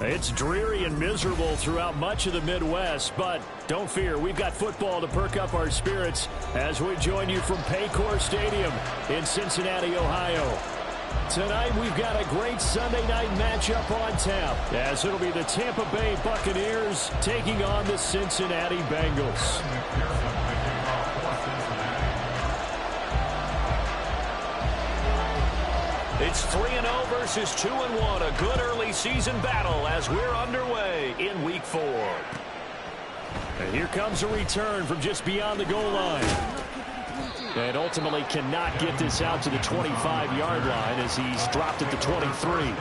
It's dreary and miserable throughout much of the Midwest, but don't fear, we've got football to perk up our spirits as we join you from Paycor Stadium in Cincinnati, Ohio. Tonight, we've got a great Sunday night matchup on tap, as it'll be the Tampa Bay Buccaneers taking on the Cincinnati Bengals. It's 3-0 versus 2-1, a good early season battle as we're underway in Week 4. And here comes a return from just beyond the goal line. And ultimately cannot get this out to the 25-yard line as he's dropped at the 23.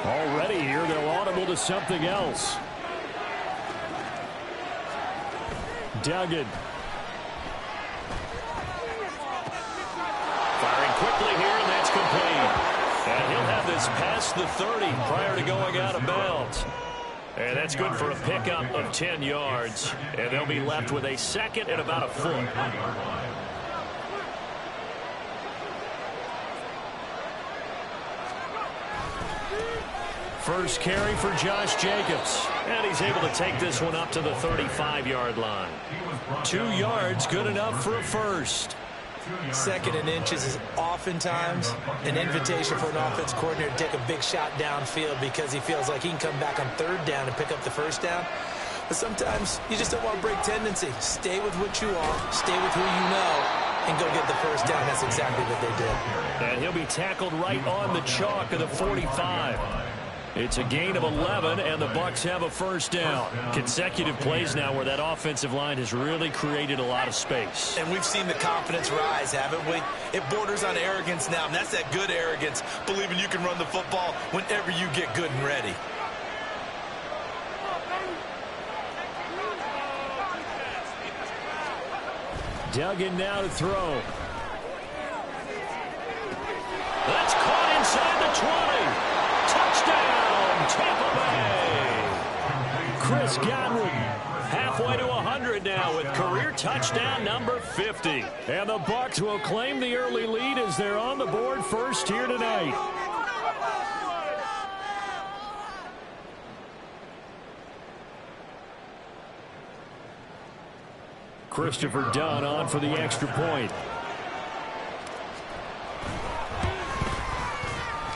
Already here, they're audible to something else. Duggan. Firing quickly here, and that's complete. And he'll have this past the 30 prior to going out of bounds. And that's good for a pickup of 10 yards. And they'll be left with a second and about a foot. First carry for Josh Jacobs. And he's able to take this one up to the 35-yard line. 2 yards, good enough for a first. Second and inches is oftentimes an invitation for an offense coordinator to take a big shot downfield because he feels like he can come back on third down and pick up the first down. But sometimes you just don't want to break tendency. Stay with what you are, stay with who you know, and go get the first down. That's exactly what they did. And he'll be tackled right on the chalk of the 45. It's a gain of 11, and the Bucs have a first down. Consecutive plays now where that offensive line has really created a lot of space. And we've seen the confidence rise, haven't we? It borders on arrogance now, and that's that good arrogance, believing you can run the football whenever you get good and ready. Duggan now to throw. That's caught inside the 20. Touchdown, Tampa Bay. Chris Godwin halfway to 100 now with career touchdown number 50. And the Bucs will claim the early lead as they're on the board first here tonight. Christopher Dunn on for the extra point.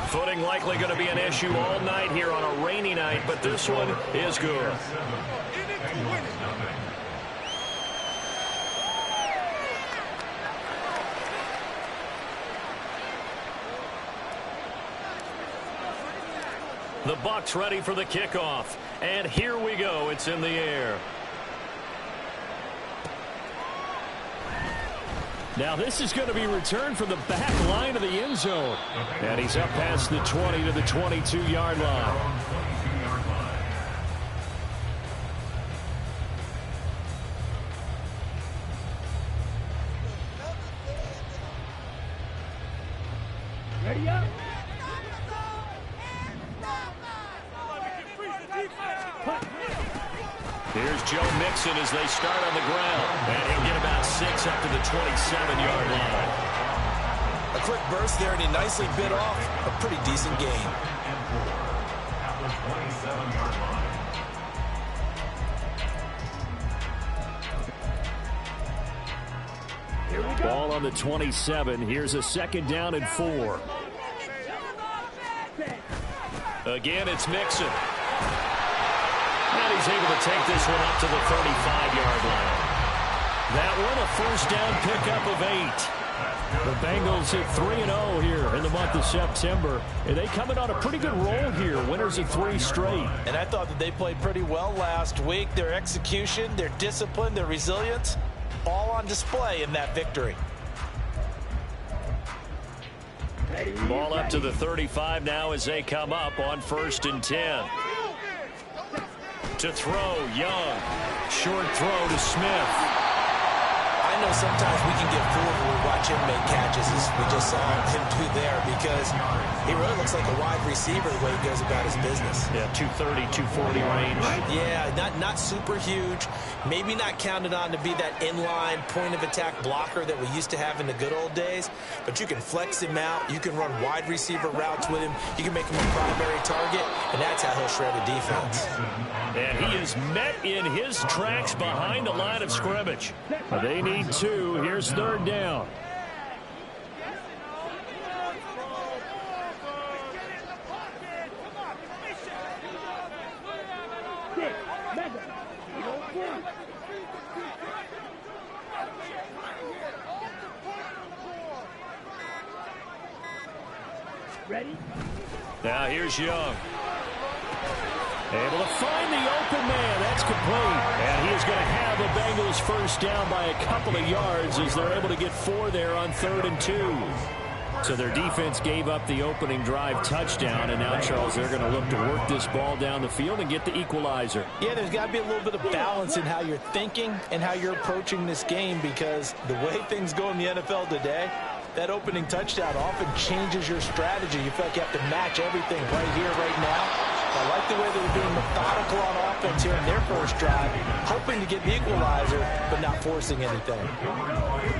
Footing likely going to be an issue all night here on a rainy night, but this one is good. The Bucs ready for the kickoff. And here we go. It's in the air. Now this is going to be returned from the back line of the end zone. And he's up past the 20 to the 22-yard line. Ready up. Here's Joe Mixon as they start on the ground. And he'll get about 6 up to the 27-yard line. A quick burst there, and he nicely bit off a pretty decent gain. Ball on the 27. Here's a 2nd down and 4. Again, it's Mixon. And he's able to take this one up to the 35-yard line. That one a first down pickup of 8. The Bengals hit 3-0 here in the month of September. And they come in on a pretty good roll here. Winners of 3 straight. And I thought that they played pretty well last week. Their execution, their discipline, their resilience, all on display in that victory. Ball up to the 35 now as they come up on 1st and 10. To throw, Young. Short throw to Smith. I know sometimes we can get fooled when we watch him make catches, as we just saw him do there, because he really looks like a wide receiver the way he goes about his business. Yeah, 230, 240 range. Yeah, not super huge. Maybe not counted on to be that inline point-of-attack blocker that we used to have in the good old days, but you can flex him out. You can run wide receiver routes with him. You can make him a primary target, and that's how he'll shred a defense. And he is met in his tracks behind the line of scrimmage. They need 2. Here's 3rd down. Ready? Now here's Young. Able to find the open man. That's complete. And he is going to have the Bengals first down by a couple of yards as they're able to get 4 there on 3rd and 2. So their defense gave up the opening drive touchdown, and now, Charles, they're going to look to work this ball down the field and get the equalizer. Yeah, there's got to be a little bit of balance in how you're thinking and how you're approaching this game, because the way things go in the NFL today, that opening touchdown often changes your strategy. You feel like you have to match everything right here, right now. I like the way they were being methodical on offense here in their first drive, hoping to get the equalizer, but not forcing anything.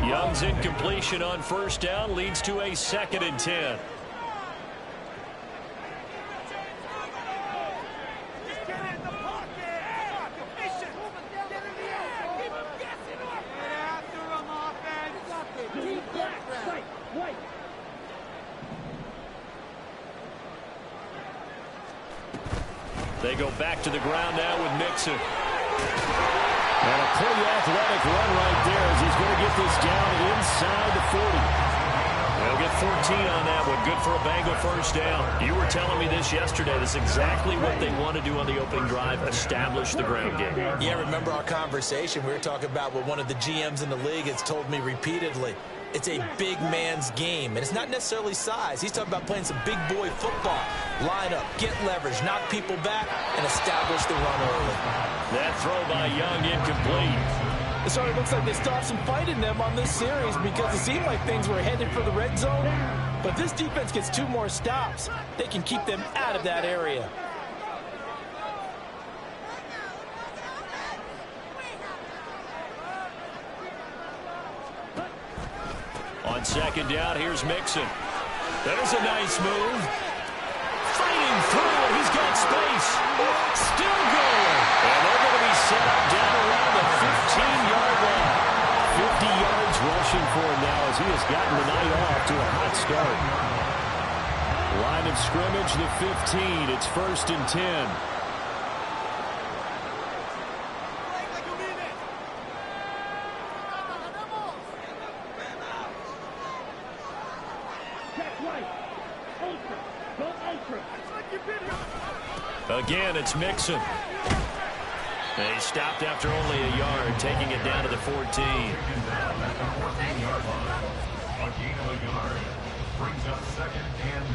Young's incompletion on first down leads to a 2nd and 10. They go back to the ground now with Mixon. And a pretty athletic run right there as he's going to get this down inside the 40. They'll get 14 on that one. Good for a Bengal first down. You were telling me this yesterday. This is exactly what they want to do on the opening drive, establish the ground game. Yeah, remember our conversation? We were talking about what one of the GMs in the league has told me repeatedly. It's a big man's game, and it's not necessarily size. He's talking about playing some big boy football. Line up, get leverage, knock people back, and establish the run early. That throw by Young incomplete. It sort of looks like they stopped some fight in them on this series because it seemed like things were headed for the red zone. But this defense gets 2 more stops. They can keep them out of that area. On 2nd down, here's Mixon. There's a nice move. Fighting through, and he's got space. Still going. And they're going to be set up down around the 15-yard line. 50 yards rushing for him now as he has gotten the night off to a hot start. Line of scrimmage, the 15. It's 1st and 10. Again, it's Mixon. They stopped after only a yard, taking it down to the 14. Brings up 2nd and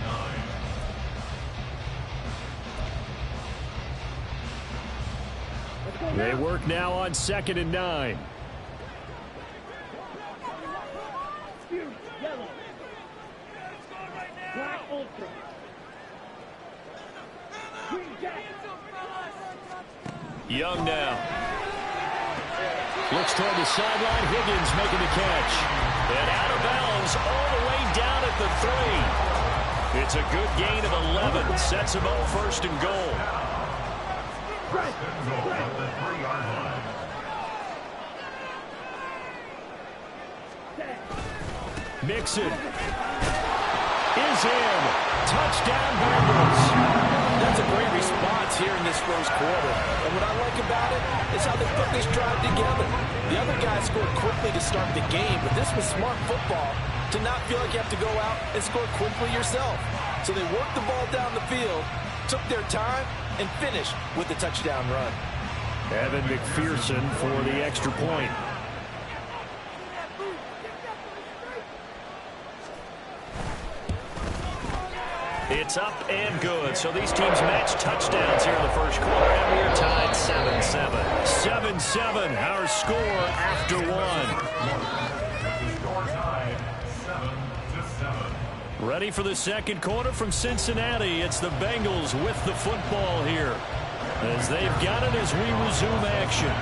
9. They work now on 2nd and 9. Black ultra. Young now. Looks toward the sideline. Higgins making the catch. And out of bounds all the way down at the 3. It's a good gain of 11. Sets him up 1st and goal. Mixon is in. Touchdown Bengals. That's a great response here in this first quarter. And what I like about it is how they put this drive together. The other guys scored quickly to start the game, but this was smart football to not feel like you have to go out and score quickly yourself. So they worked the ball down the field, took their time, and finished with the touchdown run. Evan McPherson for the extra point. It's up and good. So these teams match touchdowns here in the first quarter, and we're tied 7-7. 7-7, our score after one. Ready for the second quarter from Cincinnati. It's the Bengals with the football here, as they've got it as we resume action.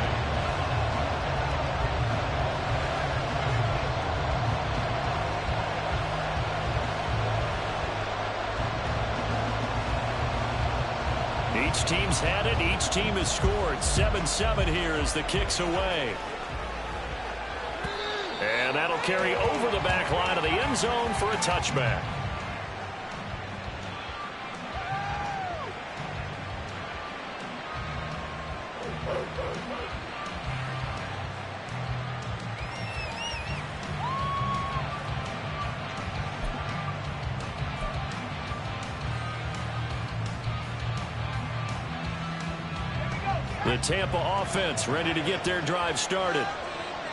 Each team's had it. Each team has scored. 7-7 here as the kick's away. And that'll carry over the back line of the end zone for a touchback. The Tampa offense ready to get their drive started.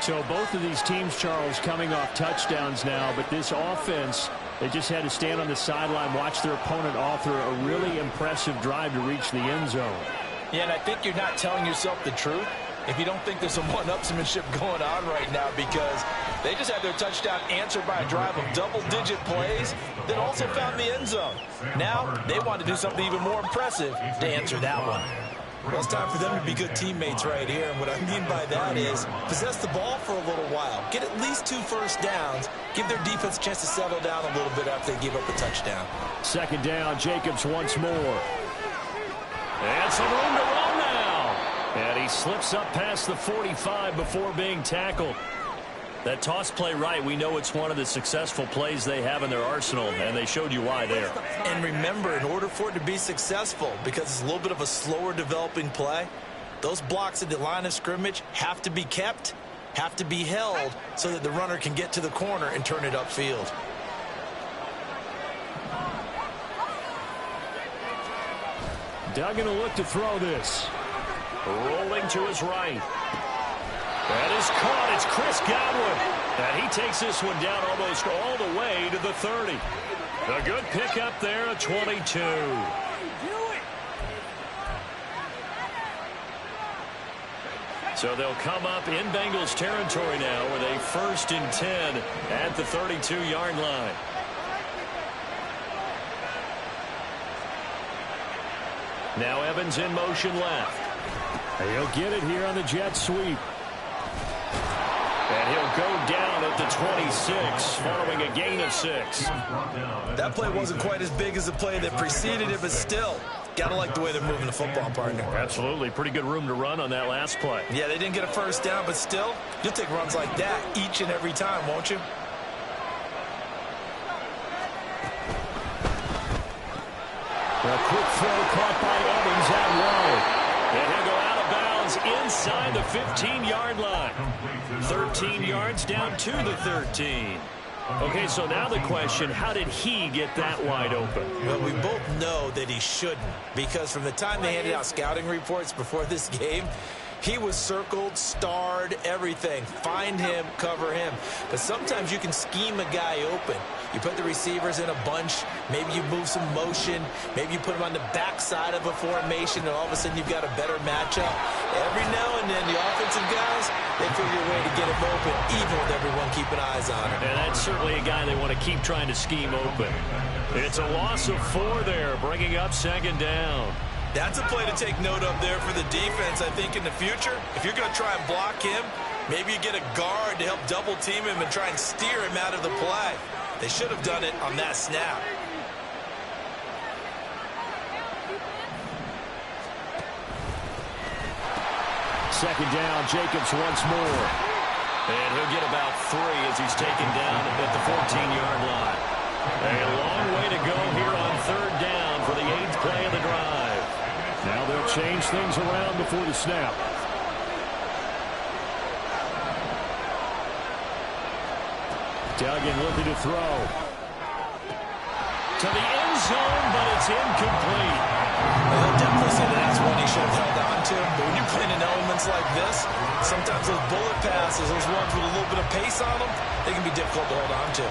So both of these teams, Charles, coming off touchdowns now, but this offense, they just had to stand on the sideline, watch their opponent author a really impressive drive to reach the end zone. Yeah, and I think you're not telling yourself the truth if you don't think there's some one-upsmanship going on right now, because they just had their touchdown answered by a drive of double-digit plays that also found the end zone. Now they want to do something even more impressive to answer that one. Well, it's time for them to be good teammates right here. And what I mean by that is possess the ball for a little while. Get at least 2 first downs. Give their defense a chance to settle down a little bit after they give up a touchdown. Second down, Jacobs once more. And some room to run now. And he slips up past the 45 before being tackled. That toss play right, we know it's one of the successful plays they have in their arsenal, and they showed you why there. And remember, in order for it to be successful, because it's a little bit of a slower developing play, those blocks at the line of scrimmage have to be kept, have to be held, so that the runner can get to the corner and turn it upfield. Duggan will look to throw this. Rolling to his right. That is caught. It's Chris Godwin. And he takes this one down almost all the way to the 30. A good pickup there, a 22. So they'll come up in Bengals territory now with a 1st and 10 at the 32-yard line. Now Evans in motion left. He'll get it here on the jet sweep. And he'll go down at the 26 following a gain of 6. That play wasn't quite as big as the play that preceded it, but still, gotta like the way they're moving the football, partner. Absolutely. Pretty good room to run on that last play. Yeah, they didn't get a first down, but still, you'll take runs like that each and every time, won't you? A quick throw caught by Evans out low. And he'll go out of bounds inside the 15-yard line. 13 yards down to the 13. Okay, so now the question, how did he get that wide open? Well, we both know that he shouldn't, because from the time they handed out scouting reports before this game, he was circled, starred, everything. Find him, cover him. But sometimes you can scheme a guy open. You put the receivers in a bunch. Maybe you move some motion. Maybe you put them on the backside of a formation, and all of a sudden you've got a better matchup. Every now and then, the offensive guys, they figure a way to get him open, even with everyone keeping eyes on him. And that's certainly a guy they want to keep trying to scheme open. It's a loss of 4 there, bringing up 2nd down. That's a play to take note of there for the defense, I think, in the future. If you're going to try and block him, maybe you get a guard to help double team him and try and steer him out of the play. They should have done it on that snap. Second down, Jacobs once more. And he'll get about 3 as he's taken down at the 14-yard line. A long way to go here on 3rd down for the 8th play of the drive. Now they'll change things around before the snap. Duggan looking to throw. To the end zone, but it's incomplete. I'll definitely say that's one he should have held on to. But when you're playing in elements like this, sometimes those bullet passes, those ones with a little bit of pace on them, they can be difficult to hold on to.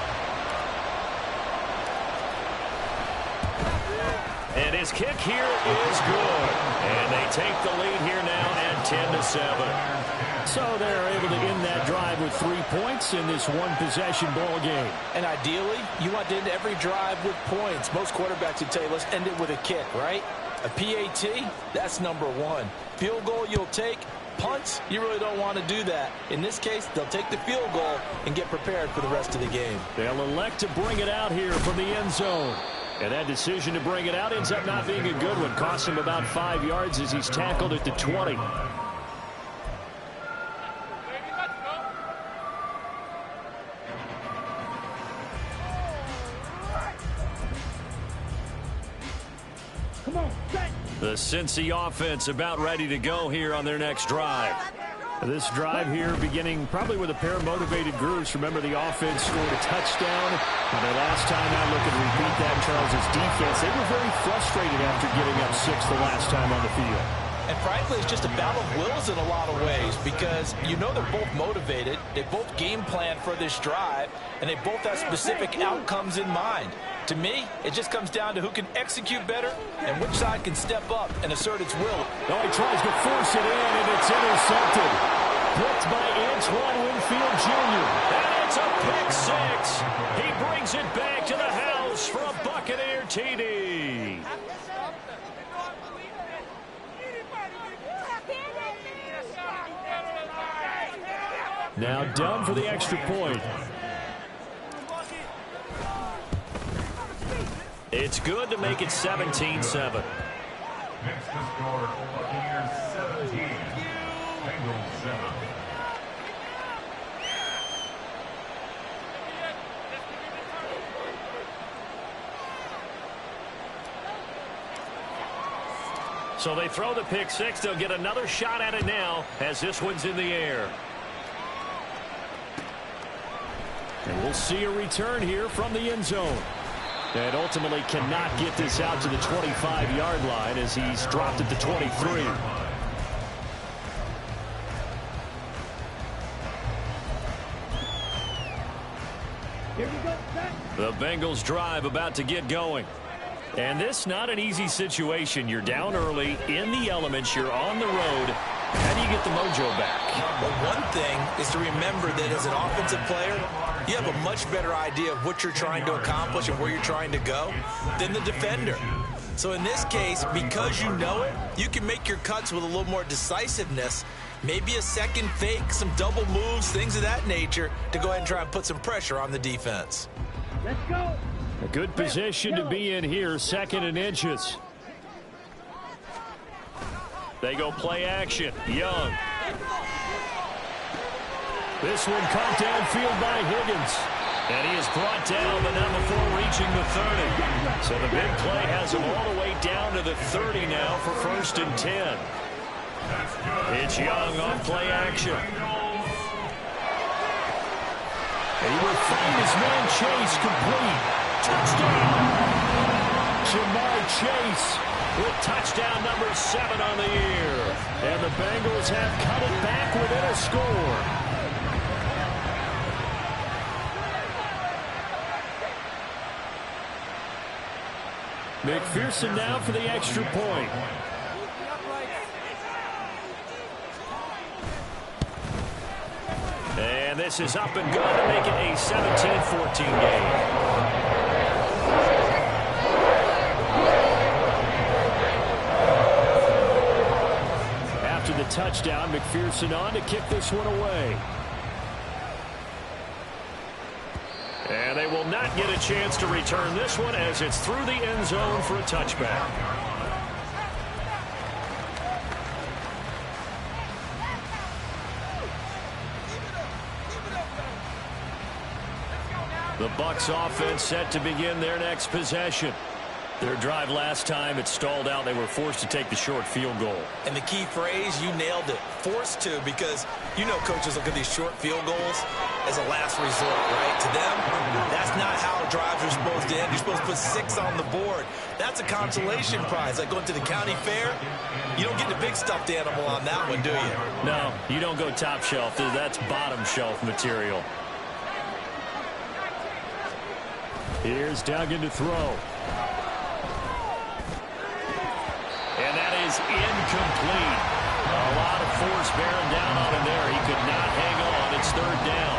And his kick here is good. And they take the lead here now at 10-7. So they're able to end that drive with 3 points in this one-possession ball game. And ideally, you want to end every drive with points. Most quarterbacks would tell you, let's end it with a kick, right? A PAT, that's number one. Field goal you'll take. Punts, you really don't want to do that. In this case, they'll take the field goal and get prepared for the rest of the game. They'll elect to bring it out here from the end zone. And that decision to bring it out ends up not being a good one. Costs him about 5 yards as he's tackled at the 20. Come on, set. The Cincy offense about ready to go here on their next drive. This drive here beginning probably with a pair of motivated groups. Remember, the offense scored a touchdown. And their last time out, look at repeat that, Charles' defense. They were very frustrated after giving up 6 the last time on the field. And frankly, it's just a battle of wills in a lot of ways because you know they're both motivated. They both game plan for this drive, and they both have specific outcomes in mind. To me, it just comes down to who can execute better and which side can step up and assert its will. Oh, he tries to force it in, and it's intercepted. Picked by Antoine Winfield Jr. And it's a pick six. He brings it back to the house for a Buccaneer TD. Now down for the extra point. It's good to make it 17-7. Next to score, Buccaneers 17, Bengals 7. So they throw the pick six. They'll get another shot at it now as this one's in the air. And we'll see a return here from the end zone. And ultimately cannot get this out to the 25-yard line as he's dropped at the 23. Here we go, set. The Bengals drive about to get going. And this not an easy situation. You're down early, in the elements, you're on the road. How do you get the mojo back? Well, one thing is to remember that as an offensive player, you have a much better idea of what you're trying to accomplish and where you're trying to go than the defender. So in this case, because you know it, you can make your cuts with a little more decisiveness, maybe a second fake, some double moves, things of that nature, to go ahead and try and put some pressure on the defense. Let's go. A good position to be in here, 2nd and inches. They go play action. Young. This one caught downfield by Higgins. And he is brought down, but not before reaching the 30. So the big play has him all the way down to the 30 now for 1st and 10. It's Young on play action. He will find his man Chase complete. Touchdown! Jamar Chase with touchdown number 7 on the year. And the Bengals have cut it back within a score. McPherson now for the extra point. And this is up and good to make it a 17-14 game. After the touchdown, McPherson on to kick this one away. And they will not get a chance to return this one as it's through the end zone for a touchback. The Bucs offense set to begin their next possession. Their drive last time, it stalled out. They were forced to take the short field goal. And the key phrase, you nailed it, forced to, because you know coaches look at these short field goals as a last resort, right? To them, that's not how drives are supposed to end. You're supposed to put 6 on the board. That's a consolation prize. Like going to the county fair, you don't get the big stuffed animal on that one, do you? No, you don't go top shelf. That's bottom shelf material. Here's Duggan to throw. And that is incomplete. A lot of defenders bearing down on him there. He could not hang on. It's third down.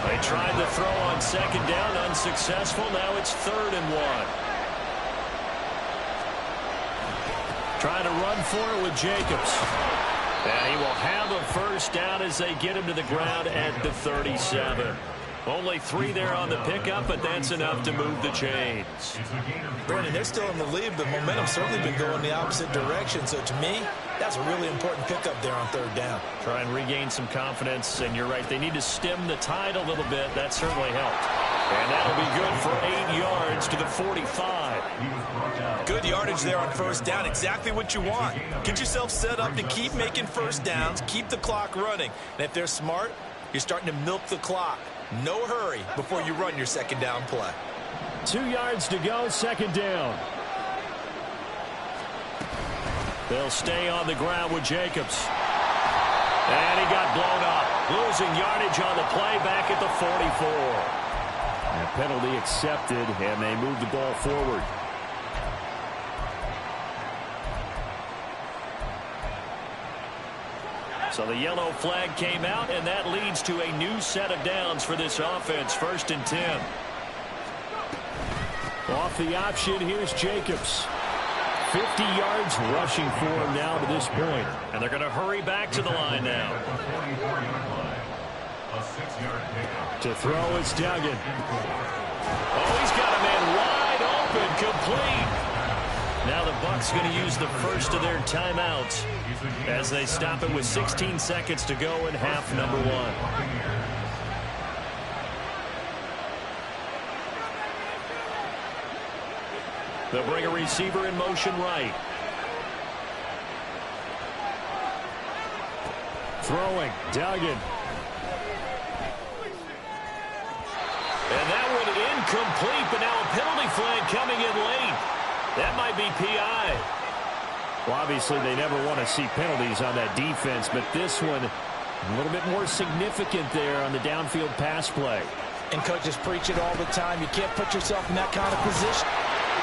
They tried to throw on second down, unsuccessful. Now it's 3rd and 1. Trying to run for it with Jacobs. And he will have a first down as they get him to the ground at the 37. Only 3 there on the pickup, but that's enough to move the chains. Brandon, they're still in the lead, but momentum's certainly been going the opposite direction. So to me, that's a really important pickup there on 3rd down. Try and regain some confidence, and you're right. They need to stem the tide a little bit. That certainly helped. And that'll be good for 8 yards to the 45. Good yardage there on 1st down. Exactly what you want. Get yourself set up to keep making 1st downs, keep the clock running. And if they're smart, you're starting to milk the clock. No hurry before you run your 2nd down play. 2 yards to go, 2nd down. They'll stay on the ground with Jacobs. And he got blown up. Losing yardage on the play back at the 44. And a penalty accepted, and they move the ball forward. So the yellow flag came out, and that leads to a new set of downs for this offense. 1st and 10. Off the option, here's Jacobs. 50 yards rushing for him now to this point. And they're going to hurry back to the line now. To throw is Duggan. Oh, he's got a man wide open, complete. Now the Bucs going to use the first of their timeouts as they stop it with 16 seconds to go in half number 1. They'll bring a receiver in motion right. Throwing, Duggan. And that one incomplete, but now a penalty flag coming in late. That might be PI. Well, obviously, they never want to see penalties on that defense, but this one a little bit more significant there on the downfield pass play. And coaches preach it all the time. You can't put yourself in that kind of position.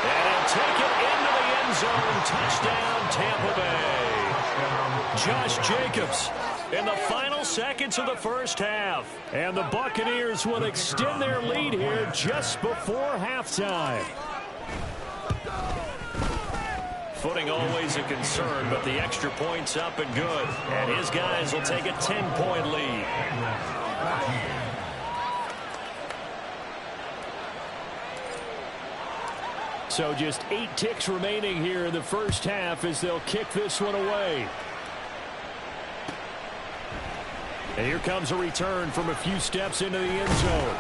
And he'll take it into the end zone. Touchdown, Tampa Bay. Josh Jacobs in the final seconds of the first half. And the Buccaneers will extend their lead here just before halftime. Footing always a concern, but the extra point's up and good. And his guys will take a 10-point lead. So just 8 ticks remaining here in the first half as they'll kick this one away. And here comes a return from a few steps into the end zone.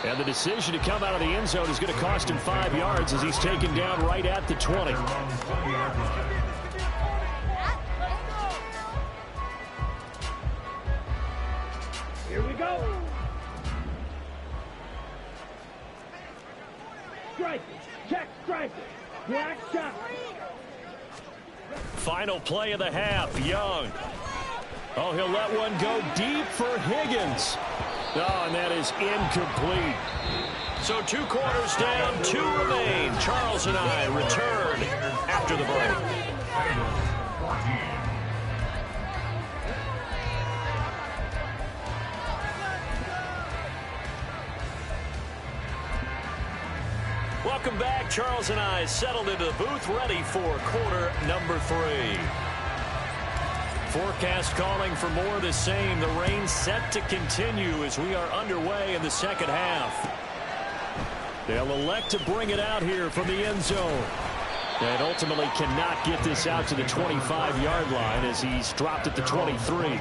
And the decision to come out of the end zone is going to cost him 5 yards as he's taken down right at the 20. Here we go. Strike. Check strike. Black shot. Final play of the half. Young. Oh, he'll let one go deep for Higgins. Oh, and that is incomplete. So 2 quarters down, 2 remain. Charles and I return after the break. Welcome back. Charles and I settled into the booth, ready for quarter number 3. Forecast calling for more of the same. The rain set to continue as we are underway in the second half. They'll elect to bring it out here from the end zone. And ultimately cannot get this out to the 25-yard line as he's dropped at the 23.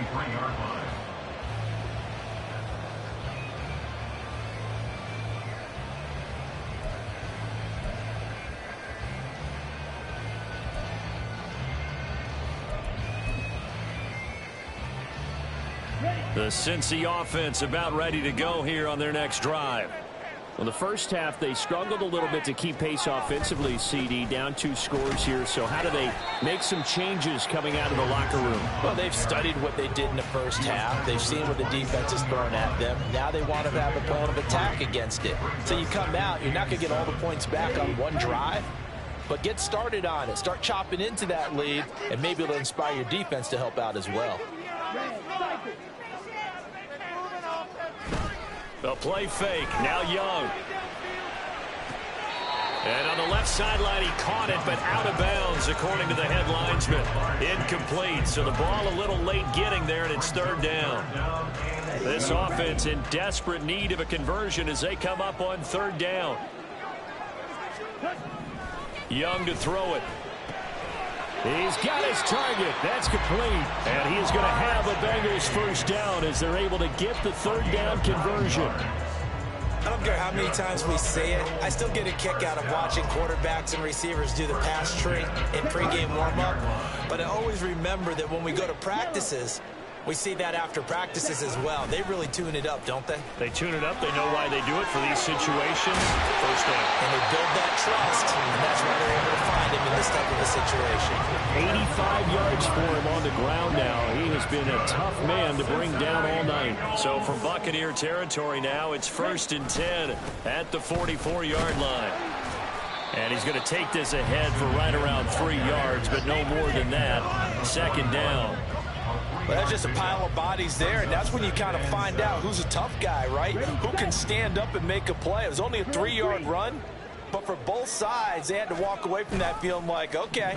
The Cincy offense about ready to go here on their next drive. Well, the first half, they struggled a little bit to keep pace offensively, CD, down 2 scores here. So how do they make some changes coming out of the locker room? Well, they've studied what they did in the first half. They've seen what the defense is throwing at them. Now they want to have a plan of attack against it. So you come out, you're not going to get all the points back on one drive. but get started on it. Start chopping into that lead, and maybe it'll inspire your defense to help out as well. The play fake. Now Young. And on the left sideline, he caught it, but out of bounds, according to the head linesman. Incomplete, so the ball a little late getting there, and it's third down. This offense in desperate need of a conversion as they come up on third down. Young to throw it. He's got his target. That's complete. And he is going to have a Bengals first down as they're able to get the third down conversion. I don't care how many times we say it, I still get a kick out of watching quarterbacks and receivers do the pass tree in pregame warm-up. But I always remember that when we go to practices, we see that after practices as well. They really tune it up, don't they? They tune it up. They know why they do it for these situations. First down. And they build that trust, and that's why they're able to find him in this type of a situation. 85 yards for him on the ground now. He has been a tough man to bring down all night. So from Buccaneer territory now, it's 1st and 10 at the 44-yard line. And he's going to take this ahead for right around 3 yards, but no more than that. Second down. Well, that's just a pile of bodies there, and that's when you kind of find out who's a tough guy, right? Who can stand up and make a play. It was only a 3-yard run, but for both sides, they had to walk away from that feeling like, okay,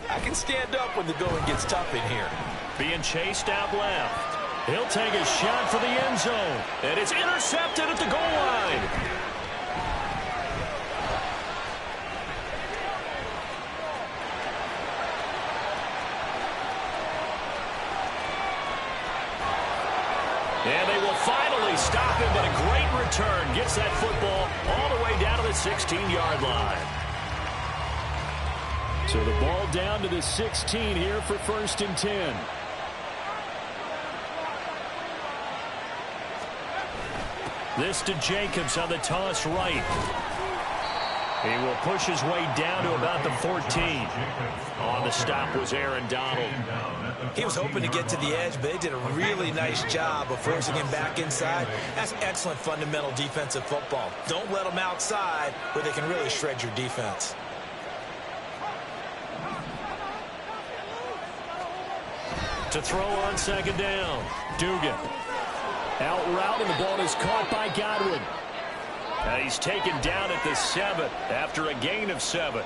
I can stand up when the going gets tough in here. Being chased out left. He'll take a shot for the end zone, and it's intercepted at the goal line. And they will finally stop him, but a great return. Gets that football all the way down to the 16-yard line. So the ball down to the 16 here for 1st and 10. This to Jacobs on the toss right. He will push his way down to about the 14. On the stop was Aaron Donald. He was hoping to get to the edge, but they did a really nice job of forcing him back inside. That's excellent fundamental defensive football. Don't let them outside where they can really shred your defense. To throw on second down. Dugan. Out route, and the ball is caught by Godwin. He's taken down at the 7 after a gain of 7.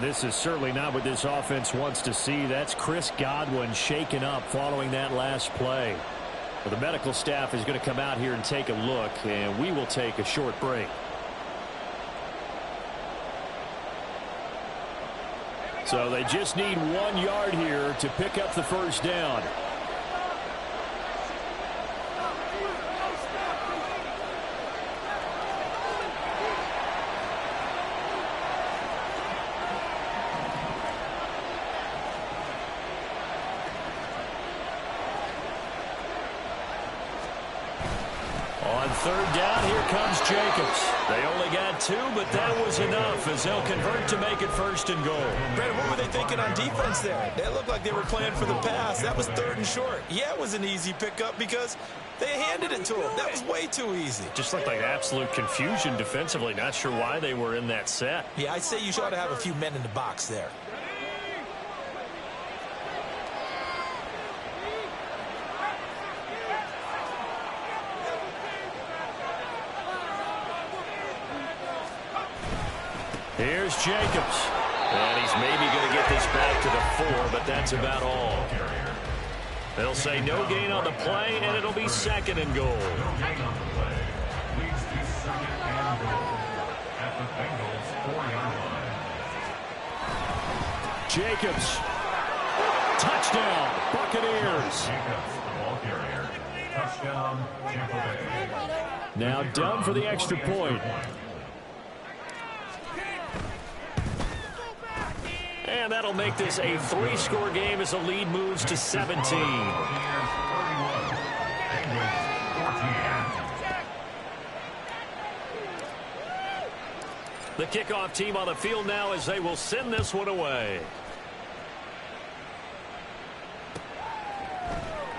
This is certainly not what this offense wants to see. That's Chris Godwin shaken up following that last play. Well, the medical staff is going to come out here and take a look, and we will take a short break. So they just need 1 yard here to pick up the first down. On third down, here comes Jacobs. They only got 2, but that was enough as they'll convert to make it 1st and goal. Brandon, what were they thinking on defense there? They looked like they were playing for the pass. That was 3rd and short. Yeah, it was an easy pickup because they handed it to him. That was way too easy. Just looked like absolute confusion defensively. Not sure why they were in that set. Yeah, I'd say you ought to have a few men in the box there. Here's Jacobs. And he's maybe going to get this back to the 4, but that's about all. They'll say no gain on the play, and it'll be 2nd and goal. Jacobs. Touchdown, Buccaneers. Now done for the extra point. And that'll make this a 3-score game as the lead moves to 17. The kickoff team on the field now as they will send this one away.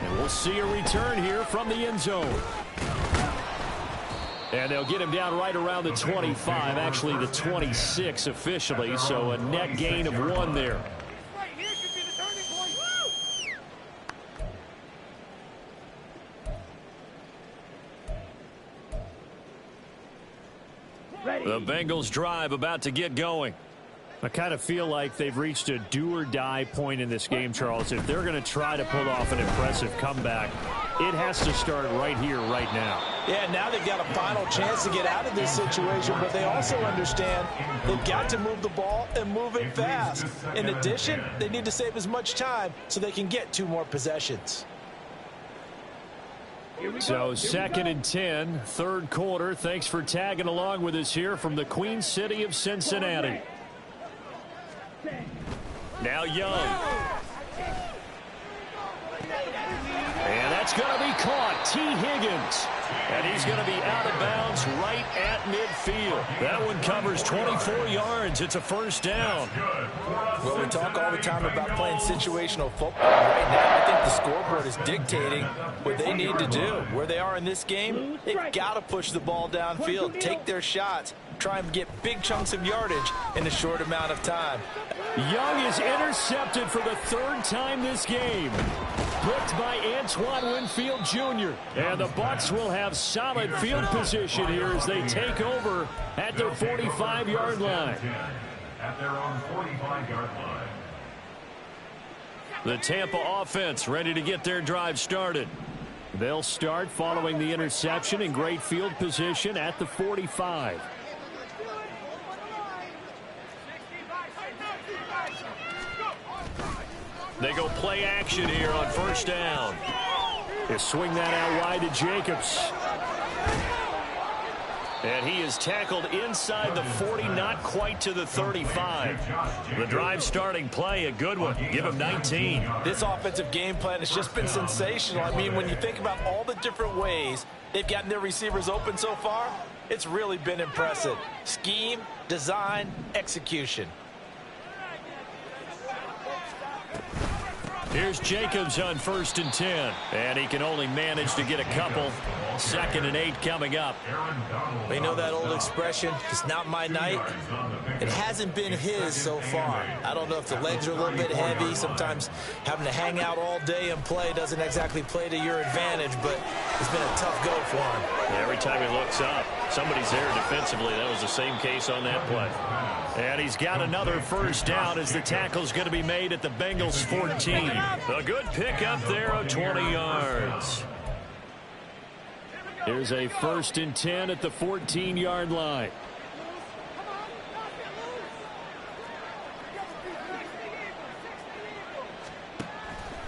And we'll see a return here from the end zone. And they'll get him down right around the 25, actually the 26 officially, so a net gain of 1 there. The Bengals drive about to get going. I kind of feel like they've reached a do-or-die point in this game, Charles. If they're going to try to pull off an impressive comeback, it has to start right here, right now. Yeah, now they've got a final chance to get out of this situation, but they also understand they've got to move the ball and move it fast. In addition, they need to save as much time so they can get 2 more possessions. So 2nd and 10, 3rd quarter. Thanks for tagging along with us here from the Queen City of Cincinnati. Now Young. And that's going to be caught. T. Higgins. And he's going to be out of bounds right at midfield. That one covers 24 yards. It's a 1st down. Well, we talk all the time about playing situational football. Right now, I think the scoreboard is dictating what they need to do. Where they are in this game, they've got to push the ball downfield, take their shots, try and get big chunks of yardage in a short amount of time. Young is intercepted for the 3rd time this game. Picked by Antoine Winfield Jr. And the Bucs will have solid field position here as they take over at their 45-yard line. At their own 45-yard line. The Tampa offense ready to get their drive started. They'll start following the interception in great field position at the 45. They go play action here on 1st down. They swing that out wide to Jacobs. And he is tackled inside the 40, not quite to the 35. The drive starting play, a good one. Give him 19. This offensive game plan has just been sensational. I mean, when you think about all the different ways they've gotten their receivers open so far, it's really been impressive. Scheme, design, execution. Here's Jacobs on 1st and 10. And he can only manage to get a couple. 2nd and 8 coming up. You know that old expression, it's not my night? It hasn't been his so far. I don't know if the legs are a little bit heavy. Sometimes having to hang out all day and play doesn't exactly play to your advantage, but it's been a tough go for him. Yeah, every time he looks up, somebody's there defensively. That was the same case on that play. And he's got another 1st down as the tackle's going to be made at the Bengals 14. A good pickup there of 20 yards. Here's a 1st and 10 at the 14-yard line.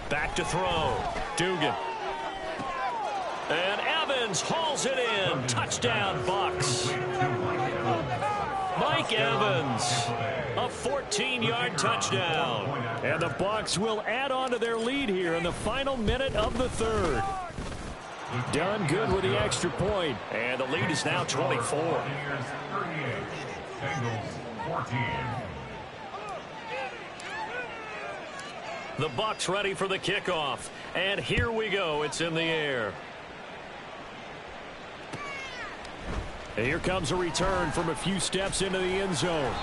Back to throw. Dugan. And Evans hauls it in. Touchdown, Bucs. Mike Evans. A 14-yard touchdown. And the Bucs will add on to their lead here in the final minute of the 3rd. Done good with the extra point. And the lead is now 24. The Bucs ready for the kickoff. And here we go. It's in the air. And here comes a return from a few steps into the end zone.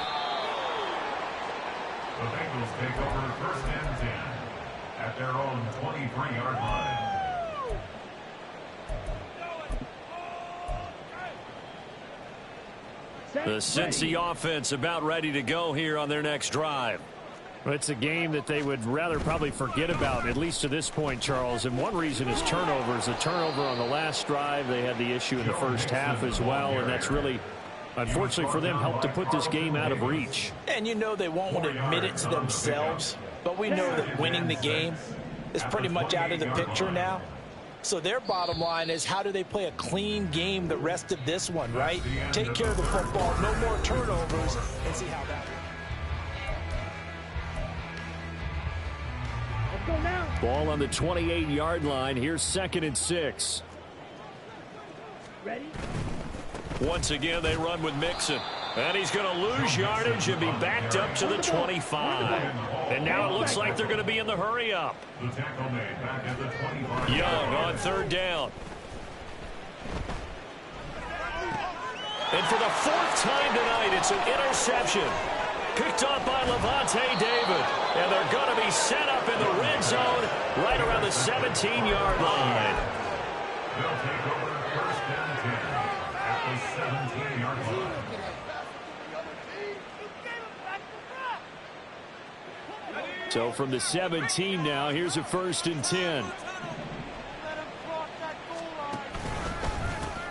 The Bengals take over 1st and 10 at their own 23-yard line. The Cincy offense about ready to go here on their next drive. It's a game that they would rather probably forget about, at least to this point, Charles. And one reason is turnovers. The turnover on the last drive, they had the issue in the 1st half as well, and that's really, unfortunately for them, helped to put this game out of reach. And you know they won't want to admit it to themselves, but we know that winning the game is pretty much out of the picture now. So their bottom line is, how do they play a clean game the rest of this one, right? Take care of the football, no more turnovers, and see how that goes. Ball on the 28-yard line. Here's 2nd and 6. Ready? Once again, they run with Mixon. And he's going to lose yardage and be backed up to the 25. And now it looks like they're going to be in the hurry-up. Young on 3rd down. And for the fourth time tonight, it's an interception. Picked up by Levante David. And they're going to be set up in the red zone right around the 17-yard line. They'll take over first and 10 at the 17-yard line. So from the 17 now, here's a first and 10.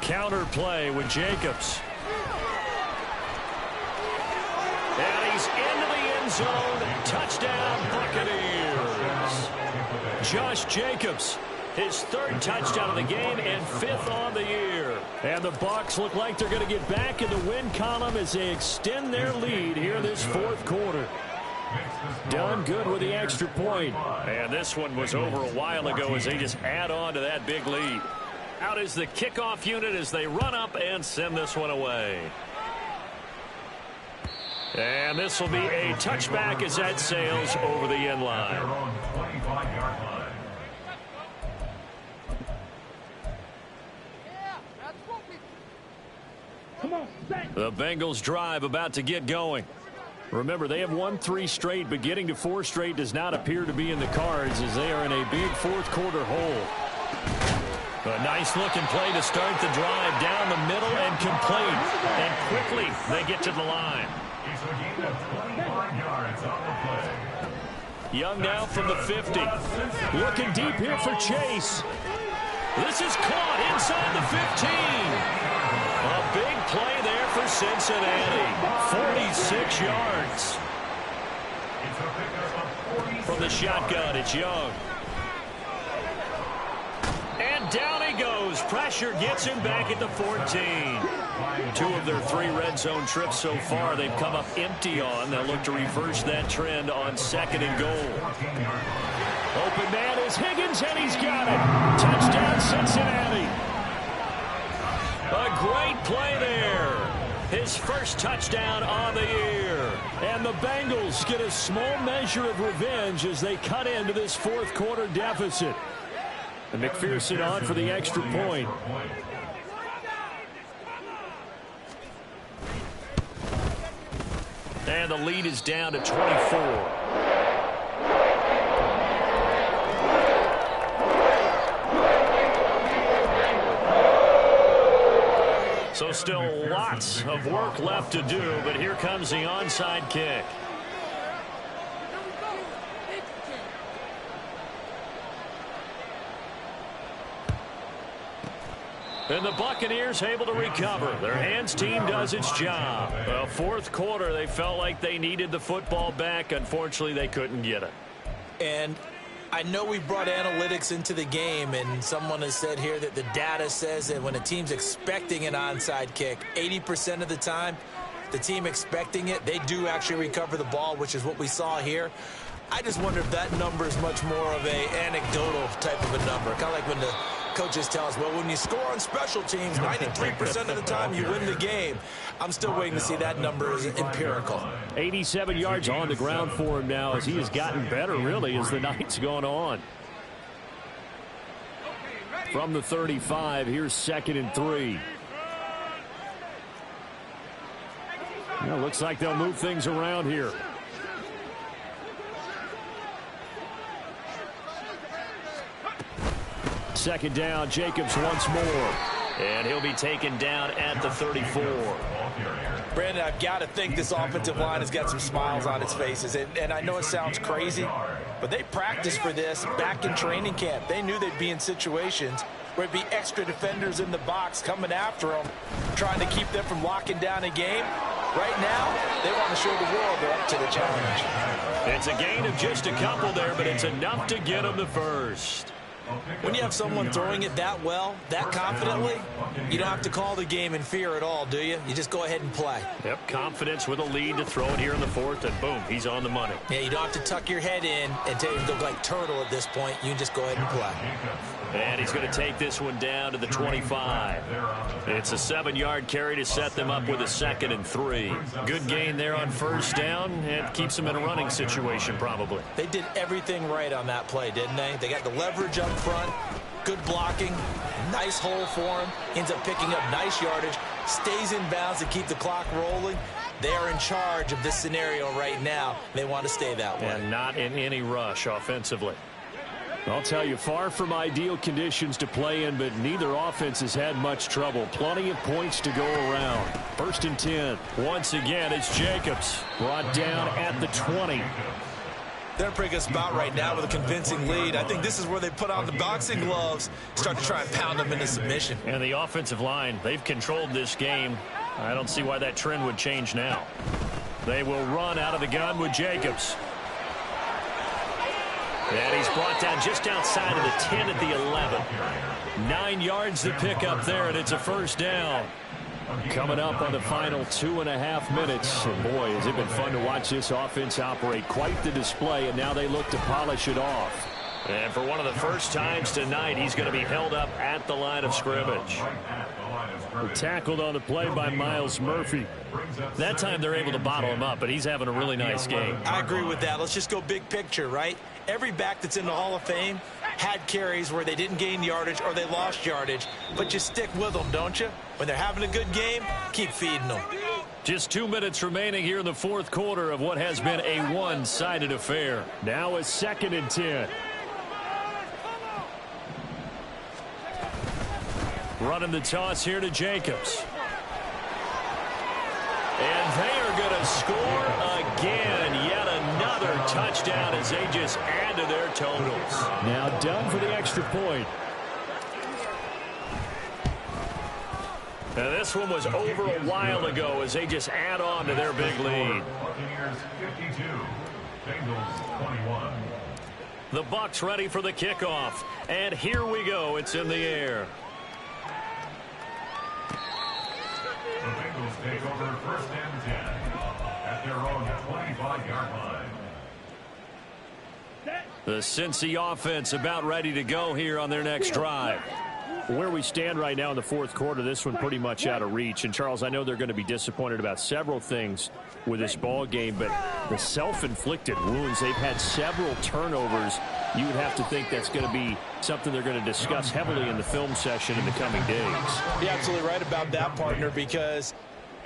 Counter play with Jacobs. And he's into the end zone. Touchdown, Buccaneers. Josh Jacobs, his third touchdown of the game and fifth on the year. And the Bucs look like they're going to get back in the win column as they extend their lead here this fourth quarter. Done good with the extra point. And this one was over a while ago as they just add on to that big lead. Out is the kickoff unit as they run up and send this one away. And this will be a touchback as that sails over the end line. The Bengals drive about to get going. Remember, they have won 3 straight, but getting to 4 straight does not appear to be in the cards as they are in a big fourth quarter hole. A nice-looking play to start the drive down the middle and complete. And quickly, they get to the line. Young now from the 50. Looking deep here for Chase. This is caught inside the 15. A big play there for Cincinnati. 46 yards. From the shotgun, it's Young. And down he goes. Pressure gets him back at the 14. 2 of their 3 red zone trips so far they've come up empty on. They'll look to reverse that trend on 2nd and goal. Open man is Higgins, and he's got it. Touchdown, Cincinnati. A great play there. His first touchdown on the year. And the Bengals get a small measure of revenge as they cut into this fourth quarter deficit. And McPherson on for the extra point. And the lead is down to 24. So still lots of work left to do, but here comes the onside kick. And the Buccaneers able to recover. Their hands team does its job. The fourth quarter, they felt like they needed the football back. Unfortunately, they couldn't get it. And I know we brought analytics into the game, and someone has said here that the data says that when a team's expecting an onside kick, 80% of the time, the team expecting it, they do actually recover the ball, which is what we saw here. I just wonder if that number is much more of a anecdotal type of a number. Kind of like when the coaches tell us, well, when you score on special teams, 93% of the time you win the game. I'm still waiting to see that number is empirical. 87 yards on the ground for him now as he has gotten better, really, as the night's gone on. From the 35, here's 2nd and 3. Well, looks like they'll move things around here. Second down, Jacobs once more. And he'll be taken down at the 34. Brandon, I've got to think this offensive line has got some smiles on its faces. And I know it sounds crazy, but they practiced for this back in training camp. They knew they'd be in situations where it'd be extra defenders in the box coming after them, trying to keep them from locking down a game. Right now, they want to show the world they're up to the challenge. It's a gain of just a couple there, but it's enough to get them the first. When you have someone throwing it that well, that confidently, you don't have to call the game in fear at all, do you? You just go ahead and play. Yep, confidence with a lead to throw it here in the fourth, and boom, he's on the money. Yeah, you don't have to tuck your head in and tell you to go like turtle at this point. You can just go ahead and play. And he's going to take this one down to the 25. It's a 7-yard carry to set them up with a 2nd and 3. Good gain there on first down, and keeps them in a running situation probably. They did everything right on that play, didn't they? They got the leverage up front, good blocking, nice hole for him, ends up picking up nice yardage, stays in bounds to keep the clock rolling. They are in charge of this scenario right now. They want to stay that way. And not in any rush offensively. I'll tell you, far from ideal conditions to play in, but neither offense has had much trouble. Plenty of points to go around. 1st and 10. Once again, it's Jacobs. Brought down at the 20. They're in a pretty good spot right now with a convincing lead. I think this is where they put on the boxing gloves, start to try and pound them into submission. And the offensive line, they've controlled this game. I don't see why that trend would change now. They will run out of the gun with Jacobs. And he's brought down just outside of the 10 at the 11. 9 yards to pick up there, and it's a 1st down. Coming up on the final 2.5 minutes. And boy, has it been fun to watch this offense operate. Quite the display, and now they look to polish it off. And for one of the first times tonight, he's going to be held up at the line of scrimmage. Tackled on the play by Miles Murphy. That time they're able to bottle him up, but he's having a really nice game. I agree with that. Let's just go big picture, right? Every back that's in the Hall of Fame had carries where they didn't gain yardage or they lost yardage, but you stick with them, don't you? When they're having a good game, keep feeding them. Just 2 minutes remaining here in the 4th quarter of what has been a one-sided affair. Now a 2nd and 10. Running the toss here to Jacobs. And they are going to score again. Yet another touchdown as they just add to their totals. Now done for the extra point. Now this one was over a while ago as they just add on to their big lead. Buccaneers 52, Bengals 21. The Bucs ready for the kickoff. And here we go. It's in the air. The Bengals take over 1st and 10 at their own 25-yard line. The Cincy offense about ready to go here on their next drive. Where we stand right now in the 4th quarter, this one pretty much out of reach. And, Charles, I know they're going to be disappointed about several things with this ball game, but the self-inflicted wounds, they've had several turnovers. You would have to think that's going to be something they're going to discuss heavily in the film session in the coming days. You're absolutely right about that, partner, because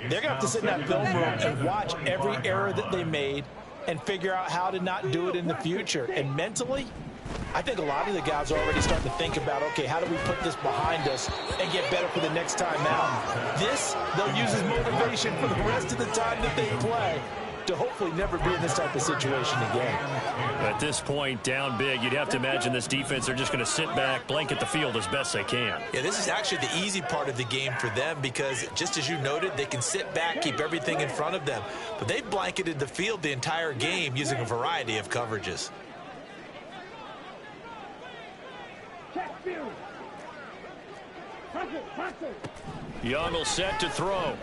they're going to have to sit in that film room and watch every error that they made and figure out how to not do it in the future. And mentally, I think a lot of the guys are already starting to think about, okay, how do we put this behind us and get better for the next time out? This, they'll use as motivation for the rest of the time that they play to hopefully never be in this type of situation again. At this point, down big, you'd have to imagine this defense, they're just going to sit back, blanket the field as best they can. Yeah, this is actually the easy part of the game for them because, just as you noted, they can sit back, keep everything in front of them. But they've blanketed the field the entire game using a variety of coverages. Young will set to throw.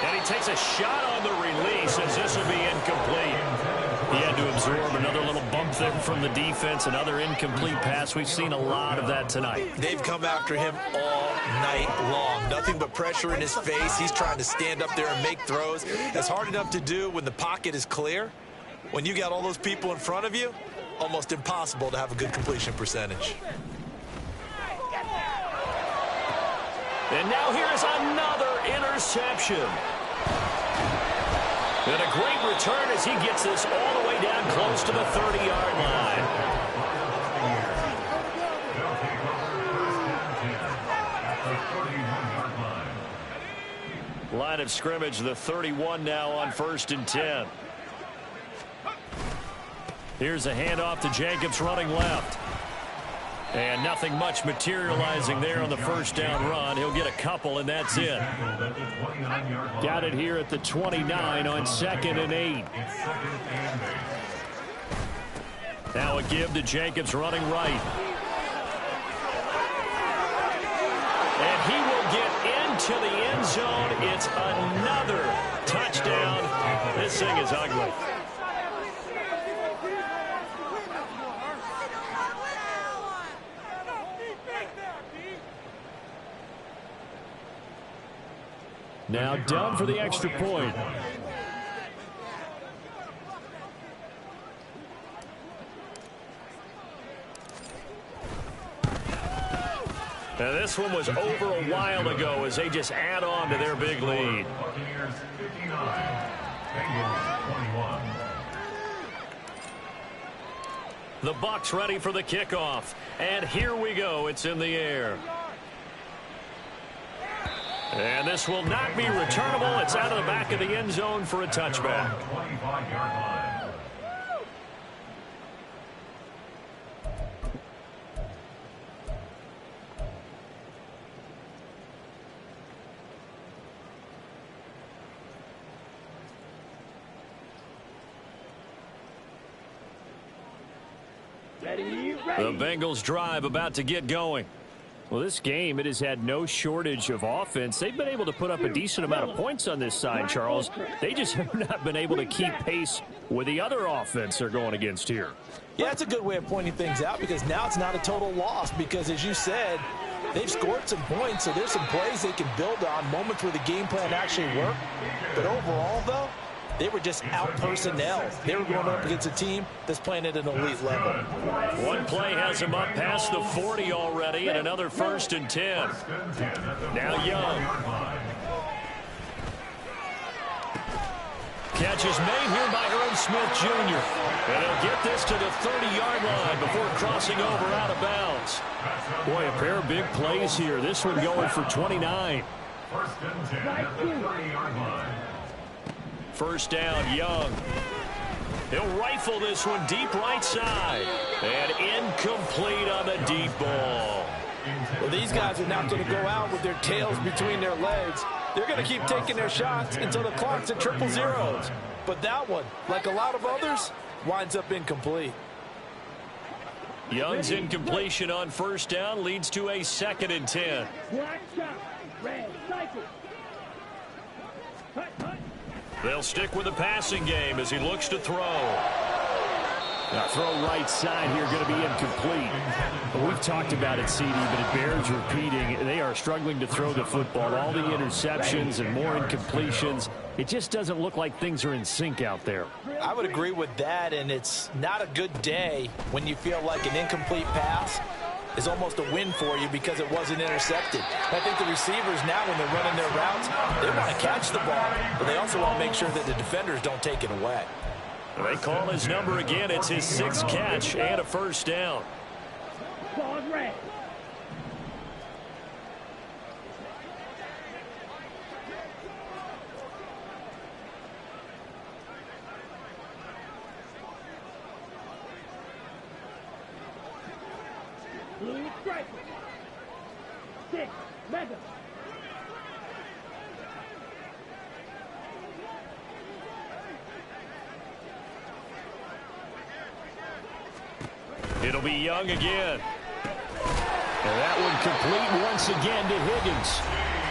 And he takes a shot on the release as this will be incomplete. He had to absorb another little bump there from the defense, another incomplete pass. We've seen a lot of that tonight. They've come after him all night long. Nothing but pressure in his face. He's trying to stand up there and make throws. That's hard enough to do when the pocket is clear. When you got all those people in front of you, almost impossible to have a good completion percentage. And now here is another interception. And a great return as he gets this all the way down close to the 30-yard line. Line of scrimmage, the 31 now on 1st and 10. Here's a handoff to Jacobs running left. And nothing much materializing there on the 1st down run. He'll get a couple, and that's it. Got it here at the 29 on 2nd and 8. Now a give to Jacobs running right. And he will get into the end zone. It's another touchdown. This thing is ugly. Now done for the extra point. Now, this one was over a while ago as they just add on to their big lead. Buccaneers 59, Bengals 21. The Bucs ready for the kickoff. And here we go. It's in the air. And this will not be returnable. It's out of the back of the end zone for a touchback. 25-yard line. The Bengals drive about to get going. Well, this game, it has had no shortage of offense. They've been able to put up a decent amount of points on this side, Charles. They just have not been able to keep pace with the other offense they're going against here. Yeah, it's a good way of pointing things out because now it's not a total loss because, as you said, they've scored some points, so there's some plays they can build on, moments where the game plan actually worked. But overall, though, they were just out-personnel. They were going up against a team that's playing at an elite level. One play has them up past the 40 already, and another 1st and 10. Now Young. Catch is made here by Irv Smith Jr. And he'll get this to the 30-yard line before crossing over out of bounds. Boy, a pair of big plays here. This one going for 29. 1st and 10 at the 30-yard line. First down, Young. He'll rifle this one deep right side. And incomplete on the deep ball. Well, these guys are not going to go out with their tails between their legs. They're going to keep taking their shots until the clock's at 000. But that one, like a lot of others, winds up incomplete. Young's incompletion on first down leads to a 2nd and 10. Black shot. Red cycle. They'll stick with the passing game as he looks to throw. Now, throw right side here going to be incomplete. But we've talked about it, CD, but it bears repeating. They are struggling to throw the football. All the interceptions and more incompletions. It just doesn't look like things are in sync out there. I would agree with that, and it's not a good day when you feel like an incomplete pass is almost a win for you because it wasn't intercepted. I think the receivers now, when they're running their routes, they want to catch the ball, but they also want to make sure that the defenders don't take it away. They call his number again. It's his 6th catch and a first down. Ball red. Blue striker. 6 mega. It'll be Young again. And that one complete once again to Higgins.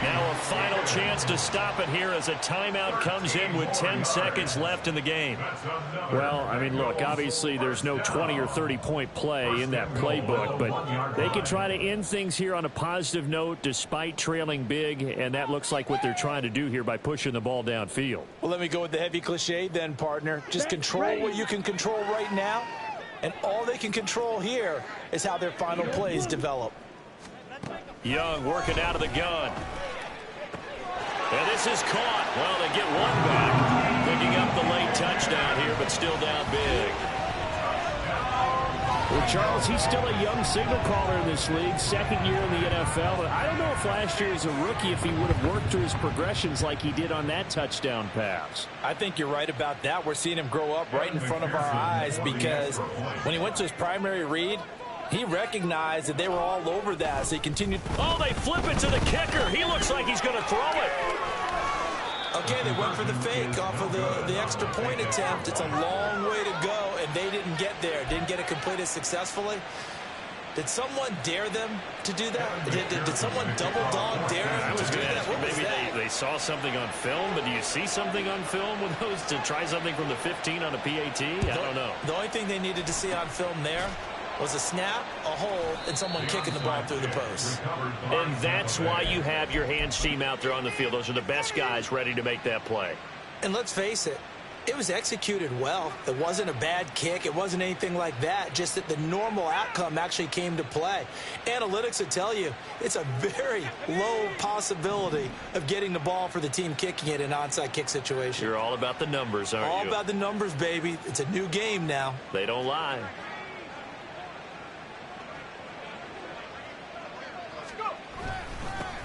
Now a final chance to stop it here as a timeout comes in with 10 seconds left in the game. Well, I mean, look, obviously there's no 20 or 30-point play in that playbook, but they can try to end things here on a positive note despite trailing big, and that looks like what they're trying to do here by pushing the ball downfield. Well, let me go with the heavy cliche then, partner. Just control what you can control right now, and all they can control here is how their final plays develop. Young working out of the gun. And this is caught. Well, they get one back. Picking up the late touchdown here, but still down big. Well, Charles, he's still a young signal caller in this league, 2nd year in the NFL. But I don't know if last year as a rookie, if he would have worked through his progressions like he did on that touchdown pass. I think you're right about that. We're seeing him grow up right in front of our eyes because when he went to his primary read, he recognized that they were all over that, so he continued. Oh, they flip it to the kicker. He looks like he's going to throw it. Okay, they went for the fake off of the extra point attempt. It's a long way to go, and they didn't get there. Didn't get it completed successfully. Did someone dare them to do that? Did someone double dog dare them to do that? What was maybe that? they saw something on film, but do you see something on film with those to try something from the 15 on a PAT? I don't know. The only thing they needed to see on film there was a snap, a hold, and someone kicking the ball through the post. And that's why you have your hands team out there on the field. Those are the best guys ready to make that play. And let's face it, It was executed well. It wasn't a bad kick. It wasn't anything like that. Just that the normal outcome actually came to play. Analytics will tell you it's a very low possibility of getting the ball for the team kicking it in an onside kick situation. You're all about the numbers, aren't you? All about the numbers, baby. It's a new game now. They don't lie.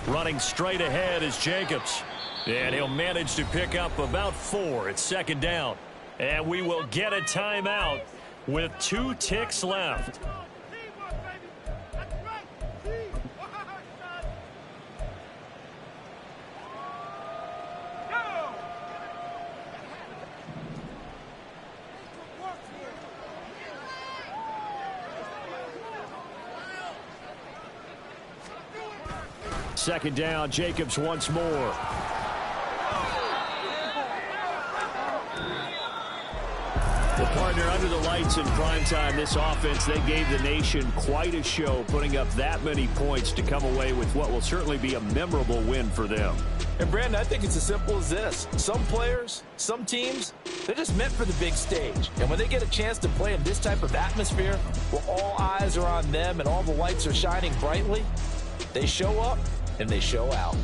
Running straight ahead is Jacobs. And he'll manage to pick up about 4. It's second down. And we will get a timeout with 2 ticks left. Second down, Jacobs once more. The partner under the lights in prime time, this offense, they gave the nation quite a show, putting up that many points to come away with what will certainly be a memorable win for them. And, Brandon, I think it's as simple as this. Some players, some teams, they're just meant for the big stage. And when they get a chance to play in this type of atmosphere where all eyes are on them and all the lights are shining brightly, they show up and they show out.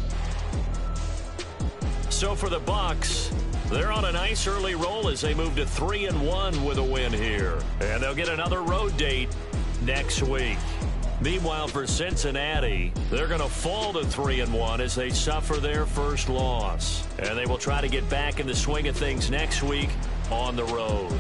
So for the Bucs, they're on a nice early roll as they move to 3-1 with a win here. And they'll get another road date next week. Meanwhile, for Cincinnati, they're going to fall to 3-1 as they suffer their first loss. And they will try to get back in the swing of things next week on the road.